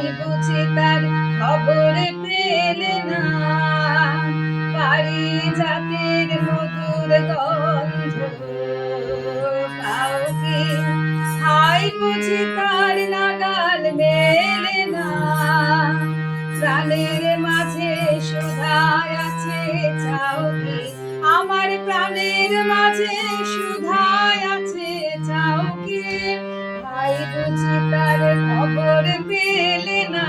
ভাই বুঝি তার খবর পেলে না, পারিজাতের মধুর গন্ধ পাও কি? ভাই বুঝি তার নাগাল মেলে না, প্রাণের মাঝে সুধায় আছে চাও কি? আমার প্রাণের মাঝে সুধায় আছে চাও কি? ভাই বুঝি তার খবর পেলে না।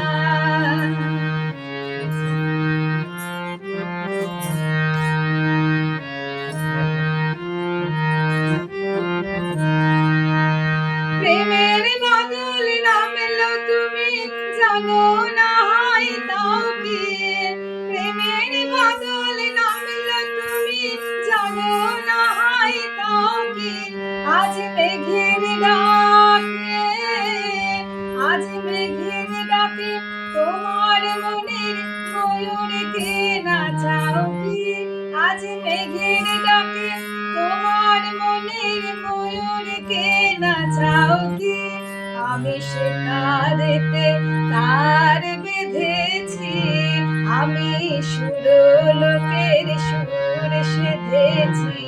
প্রেমের বাদল নামলো তুমি জানো না হাই তাও কি? প্রেমের বাদল নামলো তুমি জানো না হাই তাও কি? আজ মেঘের ডাকে, আজ মেঘের ডাকে তোমার মনের ময়ূরকে নাচাও কি? আজ মেঘের ডাকে তোমার মনের ময়ূরকে নাচাও কি? আমি সে তারেতে তার বেঁধেছি, আমি সুরলোকের সুর সেধেছি,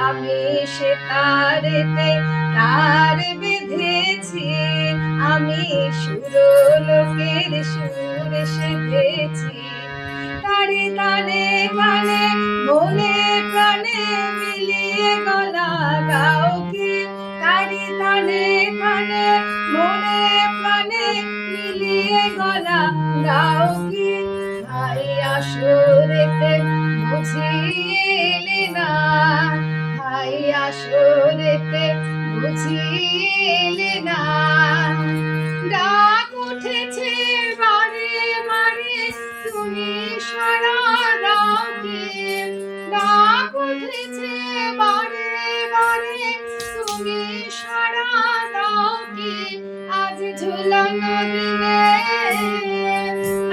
আমি সে তারেতে তার বেঁধেছি, আমি সুরলোকের সুর সেধেছি। তারে তালে মানে মনে প্রাণে মিলিয়ে গলা গাও কি? তারে তালে মানে মনে প্রাণে মিলিয়ে গলা গাও কি? ভাই আসরেতে বুঝিলে না, ভাই আসরেতে বুঝিলে না। ডাক উঠেছে বারে বারে তুমি সারা দাও কি? ডাক উঠেছে বারে বারে তুমি সারা দাও কি? আজ ঝুলানো দিনে,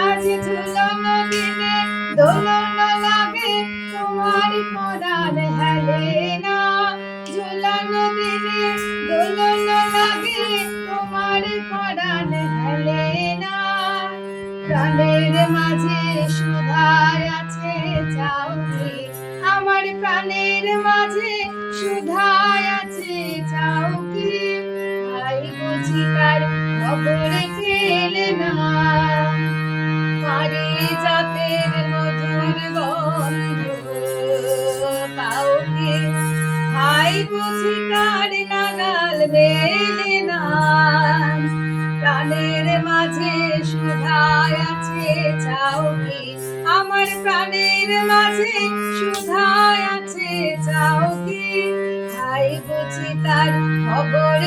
আজ ঝুলানো দিনে দোলন লাগে তোমার পরাণ হেলে না, ঝুলানো দিনে দোলন লাগে তোমার পরাণ হেলে না। প্রাণের মাঝে সুধায় আছে চাও কি? আমার প্রাণের মাঝে সুধায় আছে চাও কি? ভাই বুঝি তার খবর পেলে না, পারিজাতের মধুর গন্ধ পাও কি? ভাই বুঝি তার নাগাল মেলে না, প্রাণের মাঝে সুধায় আছে চাও কি? আমার প্রাণের মাঝে সুধায় আছে চাও কি? ভাই বুঝি তার খবর